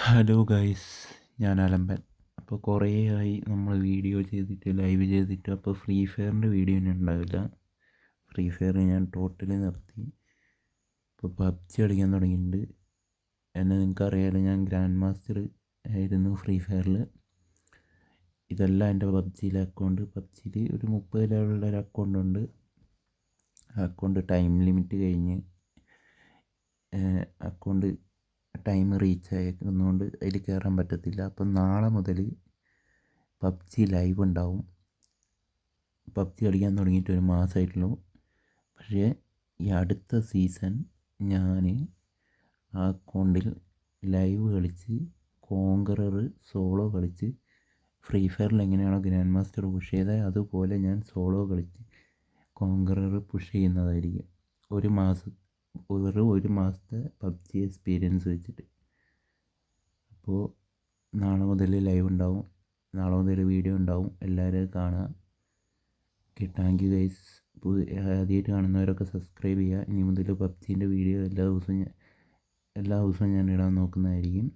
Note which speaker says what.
Speaker 1: Hello guys, ഞാൻ അലമ്പൻ. അപ്പോൾ കുറേ ആയി നമ്മൾ വീഡിയോ ചെയ്തിട്ട് ലൈവ് ചെയ്തിട്ട്. അപ്പോൾ ഫ്രീ ഫയറിൻ്റെ വീഡിയോ ഒന്നും ഉണ്ടാവില്ല. ഫ്രീ ഫയർ ഞാൻ ടോട്ടലി നിർത്തി. ഇപ്പോൾ പബ്ജി കളിക്കാൻ തുടങ്ങിയിട്ടുണ്ട്. എന്നെ നിങ്ങൾക്കറിയാലോ, ഞാൻ ഗ്രാൻഡ് മാസ്റ്റർ ആയിരുന്നു ഫ്രീ ഫയറിൽ. ഇതല്ല എൻ്റെ പബ്ജിയിലെ അക്കൗണ്ട്. പബ്ജിയിൽ ഒരു 30 ലെവലുള്ള ഒരു അക്കൗണ്ട് ഉണ്ട്. ആ അക്കൗണ്ട് ടൈം ലിമിറ്റ് കഴിഞ്ഞ് അക്കൗണ്ട് ടൈം റീച്ച് ആയിരിക്കുന്നതുകൊണ്ട് അതിൽ കയറാൻ പറ്റത്തില്ല. അപ്പം നാളെ മുതൽ പബ്ജി ലൈവ് ഉണ്ടാവും. പബ്ജി കളിക്കാൻ തുടങ്ങിയിട്ട് ഒരു മാസമായിട്ടുള്ളൂ. പക്ഷേ ഈ അടുത്ത സീസൺ ഞാൻ ആ അക്കൗണ്ടിൽ ലൈവ് കളിച്ച് കോങ്കറർ സോളോ കളിച്ച് ഫ്രീ ഫയറിൽ എങ്ങനെയാണോ ഗ്രാൻഡ് മാസ്റ്റർ പുഷ് ചെയ്തത് അതുപോലെ ഞാൻ സോളോ കളിച്ച് കോങ്കറർ പുഷ് ചെയ്യുന്നതായിരിക്കും. വെറും ഒരു മാസത്തെ പബ്ജി എക്സ്പീരിയൻസ് വെച്ചിട്ട്. അപ്പോൾ നാളെ മുതൽ ലൈവ് ഉണ്ടാവും. നാളെ മുതൽ വീഡിയോ ഉണ്ടാവും. എല്ലാവരും കാണുക. Okay, thank you guys. ഇപ്പോൾ ആദ്യമായിട്ട് കാണുന്നവരൊക്കെ സബ്സ്ക്രൈബ് ചെയ്യുക. ഇനി മുതൽ പബ്ജീൻ്റെ വീഡിയോ എല്ലാ ദിവസവും ഞാൻ ഇടാൻ നോക്കുന്നതായിരിക്കും.